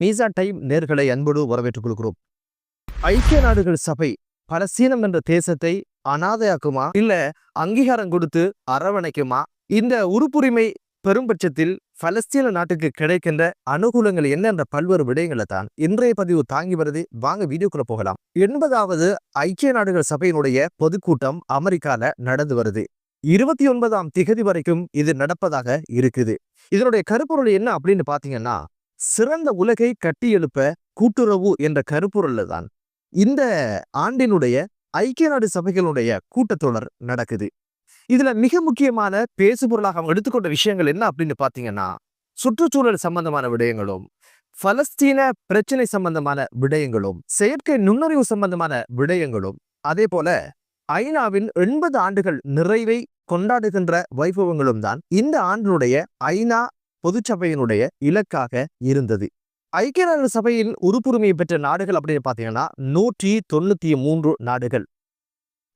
மீசா time நேர்களை அன்போடு வரவேற்றுக் கொள்கிறோம். ஐக்கிய நாடுகள் சபை பலஸ்தீனம் என்ற தேசத்தை அனாதையாக்குமா இல்ல அங்கீகாரம் கொடுத்து அரவணைக்குமா? இந்த உறுப்புரிமை பெரும்பட்சத்தில் பலஸ்தீன நாட்டுக்கு கிடைக்கின்ற அனுகூலங்கள் என்ன என்ற பல்வேறு விடயங்களை தான் இன்றைய பதிவு தாங்கி வருது. வாங்க வீடியோக்குள்ள போகலாம். 80வது ஐக்கிய நாடுகள் சபையினுடைய பொதுக்கூட்டம் அமெரிக்கால நடந்து வருது. 29ஆம் திகதி வரைக்கும் இது நடப்பதாக இருக்குது. இதனுடைய கருப்பொருள் என்ன அப்படின்னு பாத்தீங்கன்னா, சிறந்த உலகை கட்டியெழுப்ப கூட்டுறவு என்ற கருப்பொருள்ல தான் இந்த ஆண்டினுடைய ஐக்கிய நாடு சபைகளுடைய கூட்டத்தொடர் நடக்குது. இதுல மிக முக்கியமான பேசுபொருளாக அவங்க எடுத்துக்கொண்ட விஷயங்கள் என்ன அப்படின்னு பாத்தீங்கன்னா, சுற்றுச்சூழல் சம்பந்தமான விடயங்களும், பலஸ்தீன பிரச்சனை சம்பந்தமான விடயங்களும், செயற்கை நுண்ணறிவு சம்பந்தமான விடயங்களும், அதே போல ஐநாவின் 80 ஆண்டுகள் நிறைவை கொண்டாடுகின்ற வைபவங்களும் தான் இந்த ஆண்டினுடைய ஐநா பொதுச்சபையினுடைய இலக்காக இருந்தது. ஐக்கிய நாடுகள் சபையில் உறுப்புரிமை பெற்ற நாடுகள் அப்படின்னு பாத்தீங்கன்னா 193 நாடுகள்.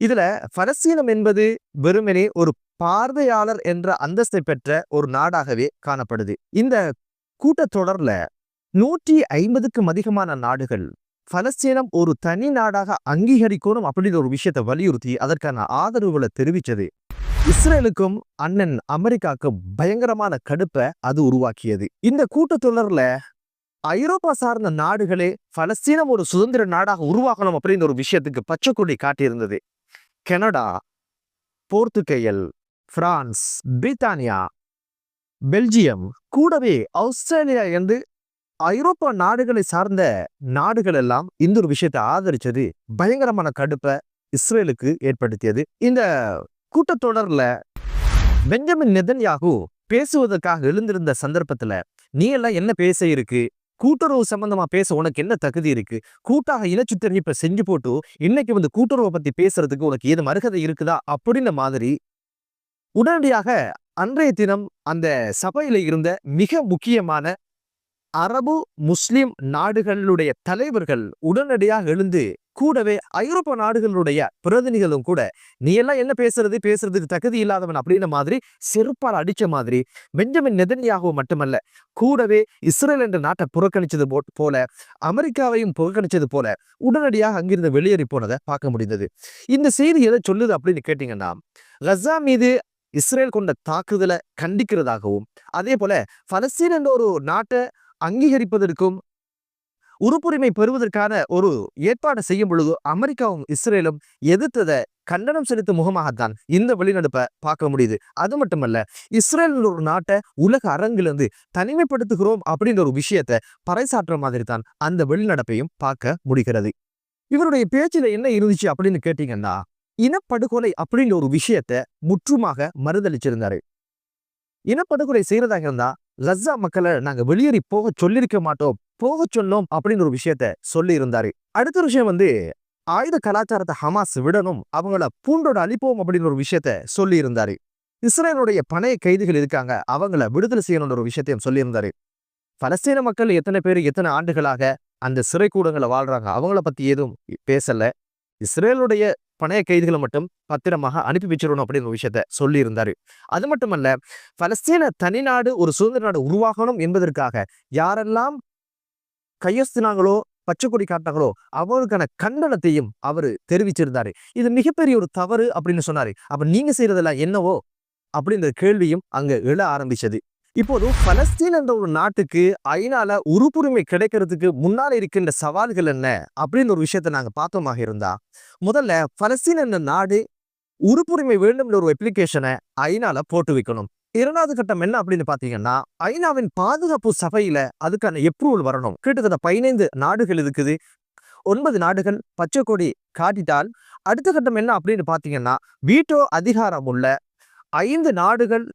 இதுல பலஸ்தீனம் என்பது வெறுமனே ஒரு பார்வையாளர் என்ற அந்தஸ்தை பெற்ற ஒரு நாடாகவே காணப்படுது. இந்த கூட்டத்தொடர்ல 150க்கும் அதிகமான நாடுகள் பலஸ்தீனம் ஒரு தனி நாடாக அங்கீகரிக்கணும் அப்படின்ற ஒரு விஷயத்தை வலியுறுத்தி அதற்கான ஆதரவுகளை தெரிவிச்சது. இஸ்ரேலுக்கும் அண்ணன் அமெரிக்காவுக்கும் பயங்கரமான கடுப்பை அது உருவாக்கியது. இந்த கூட்டத்தொடர்ல ஐரோப்பா சார்ந்த நாடுகளே பலஸ்தீனம் ஒரு சுதந்திர நாடாக உருவாக்கணும் அப்படின்ற ஒரு விஷயத்துக்கு பச்சை கொடி காட்டியிருந்தது. கனடா, போர்த்துகல், பிரான்ஸ், பிரித்தானியா, பெல்ஜியம், கூடவே ஆஸ்திரேலியா என்று ஐரோப்பா நாடுகளை சார்ந்த நாடுகள் எல்லாம் இந்த ஒரு விஷயத்தை ஆதரிச்சது பயங்கரமான கடுப்பை இஸ்ரேலுக்கு ஏற்படுத்தியது. இந்த கூட்டத்தொடர்ல பெஞ்சமின் நெதன்யாகு பேசுவதற்காக எழுந்திருந்த சந்தர்ப்பத்துல, நீ எல்லாம் என்ன பேச இருக்கு, கூட்டுறவு சம்பந்தமா பேச உனக்கு என்ன தகுதி இருக்கு, கூட்டாக இனச்சுத்தரிப்பை செஞ்சு போட்டு இன்னைக்கு கூட்டுறவை பத்தி பேசுறதுக்கு உனக்கு ஏதும் அருகதை இருக்குதா அப்படின்ற மாதிரி உடனடியாக அன்றைய தினம் அந்த சபையில இருந்த மிக முக்கியமான அரபு முஸ்லிம் நாடுகளுடைய தலைவர்கள் உடனடியாக எழுந்து, கூடவே ஐரோப்பா நாடுகளுடைய பிரதிநிதிகளும் கூட, நீ எல்லாம் என்ன பேசுறதுக்கு தகுதி இல்லாதவன் அப்படின்ற மாதிரி செருப்பால் அடிச்ச மாதிரி பெஞ்சமின் நெதன்யாகு மட்டுமல்ல, கூடவே இஸ்ரேல் என்ற நாட்டை புறக்கணிச்சது போல அமெரிக்காவையும் புறக்கணிச்சது போல உடனடியாக அங்கிருந்து வெளியேறி போனதை பார்க்க முடிந்தது. இந்த செய்தி எதை சொல்லுது அப்படின்னு கேட்டீங்கன்னா, கஸா மீது இஸ்ரேல் கொண்ட தாக்குதலை கண்டிக்கிறதாகவும், அதே போல பலஸ்தீன் என்ற ஒரு நாட்டை அங்கீகரிப்பதற்கும் உறுப்புரிமை பெறுவதற்கான ஒரு ஏற்பாடு செய்யும் பொழுது அமெரிக்காவும் இஸ்ரேலும் எதிர்த்ததை கண்டனம் செலுத்தும் முகமாகத்தான் இந்த வெளிநடப்பை பார்க்க முடியுது. அது மட்டுமல்ல, இஸ்ரேல் ஒரு நாட்டை உலக அரங்கிலிருந்து தனிமைப்படுத்துகிறோம் அப்படின்ற ஒரு விஷயத்தை பறைசாற்ற மாதிரி தான் அந்த வெளிநடப்பையும் பார்க்க முடிகிறது. இவருடைய பேச்சில என்ன இருந்துச்சு அப்படின்னு கேட்டீங்கன்னா, இனப்படுகொலை அப்படின்ற ஒரு விஷயத்தை முற்றுமாக மறுதளிச்சிருந்தாரு. இனப்படுகொலை செய்யறதாக இருந்தா கஸா மக்களை நாங்க வெளியேறி போக சொல்லியிருக்க மாட்டோம், போக சொன்னோம் அப்படின்னு ஒரு விஷயத்த சொல்லி இருந்தாரு. அடுத்த விஷயம் ஆயுத கலாச்சாரத்தை ஹமாஸ் விடணும், அவங்கள பூண்டோட அழிப்போம் அப்படின்னு ஒரு விஷயத்த சொல்லி இருந்தாரு. இஸ்ரேலுடைய பணைய கைதிகள் இருக்காங்க, அவங்கள விடுதலை செய்யணும்ன்ற ஒரு விஷயத்தையும் சொல்லியிருந்தாரு. பலஸ்தீன மக்கள் எத்தனை பேர் எத்தனை ஆண்டுகளாக அந்த சிறை கூடங்களை வாழ்றாங்க, அவங்கள பத்தி எதுவும் பேசல. இஸ்ரேலுடைய பணைய கைதிகளை மட்டும் பத்திரமாக அனுப்பி வச்சிடணும் அப்படின்னு ஒரு விஷயத்த சொல்லி இருந்தாரு. அது மட்டுமல்ல, பலஸ்தீன தனிநாடு ஒரு சுதந்திர நாடு உருவாகணும் என்பதற்காக யாரெல்லாம் கையெழுத்தினாங்களோ பச்சை கொடி காட்டினாங்களோ அவருக்கான கண்டனத்தையும் அவரு தெரிவிச்சிருந்தாரு. இது மிகப்பெரிய ஒரு தவறு அப்படின்னு சொன்னாரு. அப்ப நீங்க செய்யறதெல்லாம் என்னவோ அப்படின்ற கேள்வியும் அங்க எழ ஆரம்பிச்சது. இப்போது பலஸ்தீன் என்ற ஒரு நாட்டுக்கு ஐநால உறுப்புரிமை கிடைக்கிறதுக்கு முன்னால இருக்கின்ற சவால்கள் என்ன அப்படின்னு ஒரு விஷயத்த நாங்க பார்த்தோமாக இருந்தா, முதல்ல பலஸ்தீன் என்ற நாடு உறுப்புரிமை வேண்டும் ஒரு அப்ளிகேஷனை ஐநால போட்டு வைக்கணும். இரண்டாவது கட்டம் என்ன அப்படின்னு பாத்தீங்கன்னா, ஐநாவின் பாதுகாப்பு சபையில அதுக்கான அப்ரூவல் வரணும். கிட்டத்தட்ட 15 நாடுகள் இருக்குது. 9 நாடுகள் பச்சை கொடி காட்டிட்டால் அடுத்த கட்டம் என்ன அப்படின்னு பாத்தீங்கன்னா, வீட்டோ அதிகாரம் உள்ள 5 நாடுகள்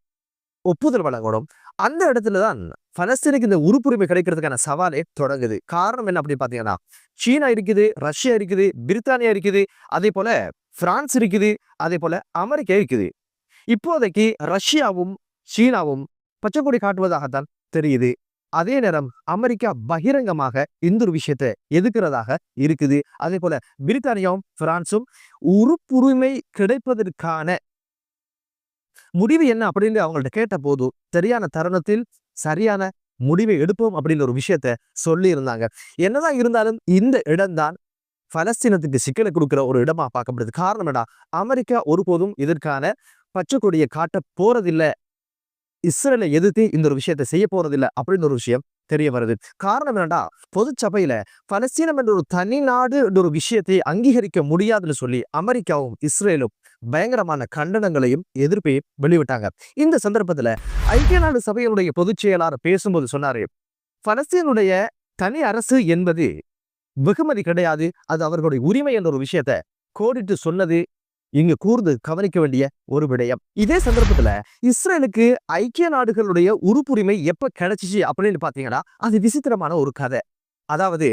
ஒப்புதல் வழங்கணும். அந்த இடத்துலதான் பலஸ்தீனுக்கு இந்த உறுப்புரிமை கிடைக்கிறதுக்கான சவாலே தொடங்குது. காரணம் என்ன அப்படின்னு பாத்தீங்கன்னா, சீனா இருக்குது, ரஷ்யா இருக்குது, பிரித்தானியா இருக்குது, அதே போல பிரான்ஸ் இருக்குது, அதே போல அமெரிக்கா இருக்குது. இப்போதைக்கு ரஷ்யாவும் சீனாவும் பச்சை கொடி காட்டுவதாகத்தான் தெரியுது. அதே நேரம் அமெரிக்கா பகிரங்கமாக இந்த ஒரு விஷயத்தை எதிர்க்கிறதாக இருக்குது. அதே போல பிரித்தானியாவும் பிரான்சும் உறுப்புரிமை கிடைப்பதற்கான முடிவு என்ன அப்படின்னு அவங்கள்ட்ட கேட்ட போது சரியான தருணத்தில் சரியான முடிவை எடுப்போம் அப்படின்னு ஒரு விஷயத்த சொல்லி இருந்தாங்க. என்னதான் இருந்தாலும் இந்த இடம்தான் பலஸ்தீனத்துக்கு சிக்கலை கொடுக்கிற ஒரு இடமா பார்க்கப்படுது. காரணம் என்ன? அமெரிக்கா ஒருபோதும் இதற்கான பச்சைக்கொடியை காட்ட போறதில்ல, இஸ்ரேலை எதிர்த்து இந்த ஒரு விஷயத்தை செய்ய போறதில்லை அப்படின்னு ஒரு விஷயம் தெரிய வருது. காரணம் என்னடா, பொது சபையில பலஸ்தீனம் என்ற ஒரு தனி நாடு என்ற ஒரு விஷயத்தை அங்கீகரிக்க முடியாதுன்னு சொல்லி அமெரிக்காவும் இஸ்ரேலும் பயங்கரமான கண்டனங்களையும் எதிர்ப்பையும் வெளிவிட்டாங்க. இந்த சந்தர்ப்பத்துல ஐக்கிய நாடு சபையினுடைய பொதுச் செயலாளர் பேசும்போது சொன்னாரு, பலஸ்தீனுடைய தனி அரசு என்பது வெகுமதி கிடையாது, அது அவர்களுடைய உரிமை என்ற ஒரு விஷயத்த கோடிட்டு சொன்னது இங்கு கூர்ந்து கவனிக்க வேண்டிய ஒரு விடயம். இதே சந்தர்ப்பத்துல இஸ்ரேலுக்கு ஐக்கிய நாடுகளுடைய உறுப்புரிமை எப்ப கிடைச்சிச்சு அப்படின்னு பாத்தீங்கன்னா, அது விசித்திரமான ஒரு கதை. அதாவது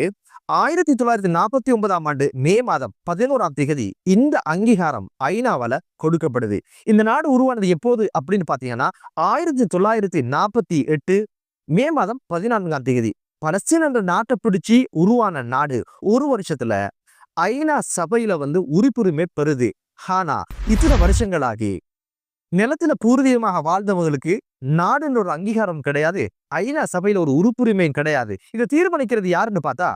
1949ஆம் ஆண்டு மே மாதம் 11ஆம் தேதி இந்த அங்கீகாரம் ஐநாவால கொடுக்கப்படுது. இந்த நாடு உருவானது எப்போது அப்படின்னு பாத்தீங்கன்னா 1948 மே மாதம் 14ஆம் தேதி. பலஸ்தீன் என்ற நாட்டை பிடிச்சி உருவான நாடு ஒரு வருஷத்துல ஐநா சபையில உறுப்புரிமை பெறுது. ஆனா இத்தனை வருஷங்களாகி நிலத்துல பூர்வீகமாக வாழ்ந்தவங்களுக்கு நாடுன்ற ஒரு அங்கீகாரம் கிடையாது, ஐநா சபையில ஒரு உறுப்புரிமையும் கிடையாது. இதை தீர்மானிக்கிறது யாருன்னு பார்த்தா,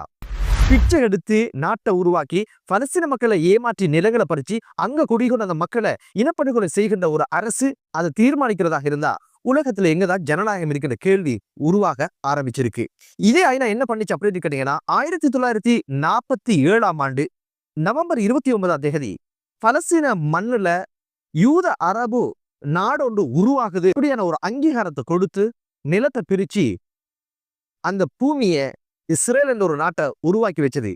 பிச்சை எடுத்து நாட்டை உருவாக்கி பலஸ்தீன மக்களை ஏமாற்றி நிலங்களை பறிச்சு அங்க குடிகொண்ட அந்த மக்களை இனப்படுகொலை செய்கின்ற ஒரு அரசு அதை தீர்மானிக்கிறதாக இருந்தா உலகத்துல எங்கதான் ஜனநாயகம் இருக்கின்ற கேள்வி உருவாக ஆரம்பிச்சிருக்கு. இதே ஐநா என்ன பண்ணிச்சு அப்படின்னு கேட்டீங்கன்னா, 1947ஆம் ஆண்டு நவம்பர் 29ஆம் தேதி பலஸ்தீன மண்ணுல யூத அரபு நாடொன்று உருவாகுது இப்படியான ஒரு அங்கீகாரத்தை கொடுத்து நிலத்தை பிரிச்சு அந்த பூமியை இஸ்ரேல் என்ற ஒரு நாட்டை உருவாக்கி வச்சது.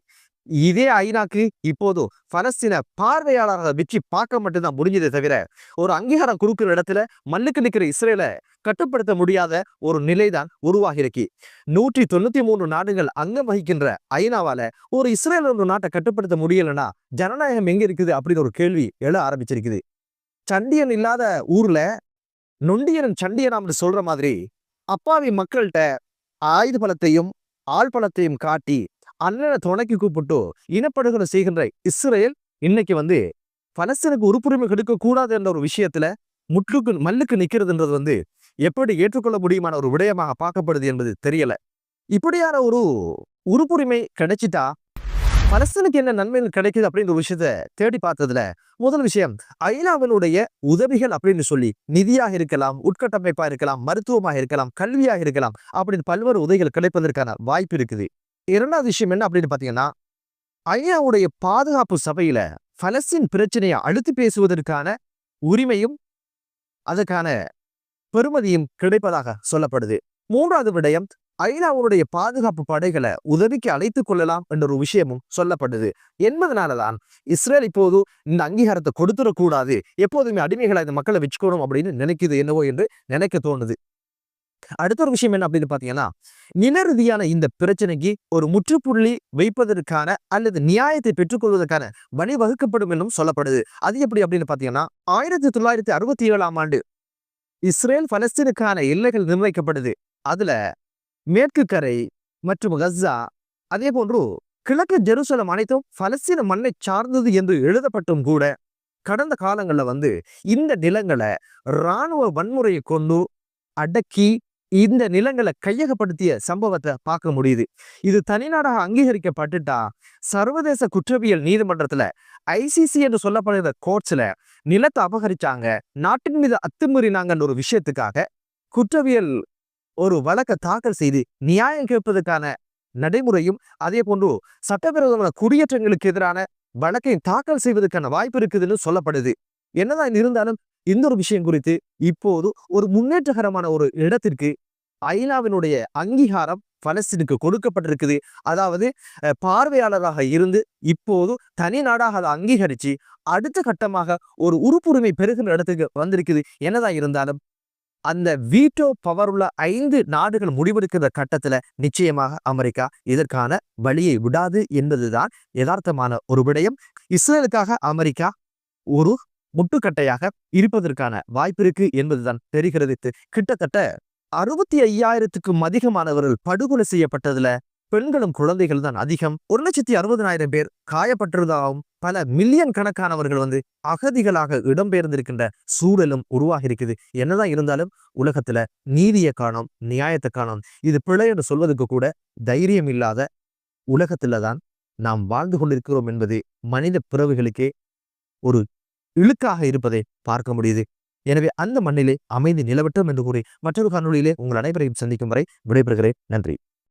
இதே ஐநாக்கு இப்போது பலஸ்தீன பார்வையாளராக வச்சு பார்க்க மட்டும்தான் முடிஞ்சதே தவிர ஒரு அங்கீகாரம் கொடுக்கிற இடத்துல மண்ணுக்கு நிற்கிற இஸ்ரேலை கட்டுப்படுத்த முடியாத ஒரு நிலைதான் உருவாகி இருக்கு. 193 நாடுகள் அங்கம் வகிக்கின்ற ஐநாவால ஒரு இஸ்ரேல் ஒரு நாட்டை கட்டுப்படுத்த முடியலன்னா ஜனநாயகம் எங்க இருக்குது அப்படின்னு ஒரு கேள்வி எழ ஆரம்பிச்சிருக்குது. சண்டியன் இல்லாத ஊர்ல நொண்டியன் சண்டியனாம்னு சொல்ற மாதிரி அப்பாவி மக்கள்கிட்ட ஆயுத பலத்தையும் ஆழ்பலத்தையும் காட்டி அண்ணனை துணைக்கு கூப்பிட்டு இனப்படுகொலை செய்கின்ற இஸ்ரேல் இன்னைக்கு பலஸ்தீனுக்கு உறுப்புரிமை கொடுக்க கூடாது என்ற ஒரு விஷயத்துல மல்லுக்கு நிக்கிறதுன்றது எப்படி ஏற்றுக்கொள்ள முடியுமான ஒரு விடயமாக பார்க்கப்படுது என்பது தெரியல. இப்படியான ஒரு உறுப்புரிமை கிடைச்சிட்டா பலஸ்தீனுக்கு என்ன நன்மைகள் கிடைக்குது அப்படின்ற ஒரு விஷயத்த தேடி பார்த்ததுல முதல் விஷயம், ஐநாவினுடைய உதவிகள் அப்படின்னு சொல்லி நிதியாக இருக்கலாம், உட்கட்டமைப்பா இருக்கலாம், மருத்துவமாக இருக்கலாம், கல்வியாக இருக்கலாம், அப்படின்னு பல்வேறு உதவிகள் கிடைப்பதற்கான வாய்ப்பு இருக்குது. இரண்டாவது விஷயம் என்ன அப்படின்னு பாத்தீங்கன்னா, ஐநாவுடைய பாதுகாப்பு சபையில பலஸ்தீன் பிரச்சனையை அழுத்தி பேசுவதற்கான உரிமையும் அதற்கான பெருமதியும் கிடைப்பதாக சொல்லப்படுது. மூன்றாவது விடயம், ஐநாவுடைய பாதுகாப்பு படைகளை உதவிக்கு அழைத்துக் கொள்ளலாம் என்ற ஒரு விஷயமும் சொல்லப்படுது. என்பதனாலதான் இஸ்ரேல் இப்போது இந்த அங்கீகாரத்தை கொடுத்துடக்கூடாது, எப்போதுமே அடிமைகளை இந்த மக்களை வச்சுக்கணும் அப்படின்னு நினைக்குது என்னவோ என்று நினைக்க தோணுது. அடுத்த ஒரு விஷயம் என்ன அப்படின்னு பாத்தீங்கன்னா, நில ரீதியான இந்த பிரச்சனைக்கு ஒரு முற்றுப்புள்ளி வைப்பதற்கான அல்லது நியாயத்தை பெற்றுக்கொள்வதற்கான வழி வகுக்கப்படும் என்றும் சொல்லப்படுது. அது எப்படி அப்படின்னு பாத்தீங்கன்னா, 1967ஆம் ஆண்டு இஸ்ரேல் பலஸ்தீனுக்கான எல்லைகள் நிர்ணயிக்கப்படுது. அதுல மேற்கு கரை மற்றும் கஸ்ஸா அதே போன்று கிழக்கு ஜெருசலம் அனைத்தும் பலஸ்தீன மண்ணை சார்ந்தது என்று எழுதப்பட்டும் கூட கடந்த காலங்கள்ல இந்த நிலங்களை இராணுவ வன்முறையை கொண்டு அடக்கி இந்த நிலங்களை கையகப்படுத்திய சம்பவத்தை பார்க்க முடியுது. இது தனிநாடாக அங்கீகரிக்கப்பட்டுட்டா சர்வதேச குற்றவியல் நீதிமன்றத்துல ICC என்று சொல்லப்படுகிற கோர்ட்ஸ்ல நிலத்தை அபகரிச்சாங்க, நாட்டின் மீது அத்துமீறினாங்கன்ற ஒரு விஷயத்துக்காக குற்றவியல் ஒரு வழக்கை தாக்கல் செய்து நியாயம் கேட்பதற்கான நடைமுறையும் அதே போன்று சட்டவிரோதமான குடியேற்றங்களுக்கு எதிரான வழக்கை தாக்கல் செய்வதற்கான வாய்ப்பு இருக்குதுன்னு சொல்லப்படுது. என்னதான் இருந்தாலும் இந்த ஒரு விஷயம் குறித்து இப்போது ஒரு முன்னேற்றகரமான ஒரு இடத்திற்கு ஐநாவினுடைய அங்கீகாரம் பலஸ்தீனுக்கு கொடுக்கப்பட்டிருக்குது. அதாவது பார்வையாளராக இருந்து இப்போது தனி நாடாக அதை அங்கீகரிச்சு அடுத்த கட்டமாக ஒரு உறுப்புரிமை பெறுகின்ற இடத்துக்கு வந்திருக்குது. என்னதான் இருந்தாலும் அந்த வீட்டோ பவர் உள்ள 5 நாடுகள் முடிவெடுக்கிற கட்டத்துல நிச்சயமாக அமெரிக்கா இதற்கான வழியை விடாது என்பதுதான் யதார்த்தமான ஒரு விடயம். இஸ்ரேலுக்காக அமெரிக்கா ஒரு முட்டுக்கட்டையாக இருப்பதற்கான வாய்ப்பு இருக்கு என்பதுதான் தெரிகிறது. கிட்டத்தட்ட 65,000க்கும் அதிகமானவர்கள் படுகொலை செய்யப்பட்டதுல பெண்களும் குழந்தைகள் தான் அதிகம். 1,60,000 பேர் காயப்பட்டிருந்ததாகவும் பல மில்லியன் கணக்கானவர்கள் அகதிகளாக இடம்பெயர்ந்திருக்கின்ற சூழலும் உருவாகி இருக்குது. என்னதான் இருந்தாலும் உலகத்துல நீதியை காணோம், நியாயத்தை காணோம். இது பிழை என்று சொல்வதற்கு கூட தைரியம் இல்லாத உலகத்துல தான் நாம் வாழ்ந்து கொண்டிருக்கிறோம் என்பது மனித பிறவுகளுக்கே ஒரு இழுக்காக இருப்பதை பார்க்க முடியுது. எனவே அந்த மண்ணிலே அமைதி நிலவட்டும் என்று கூறி மற்றொரு காணொளியிலே உங்கள் அனைவரையும் சந்திக்கும் வரை விடைபெறுகிறேன். நன்றி.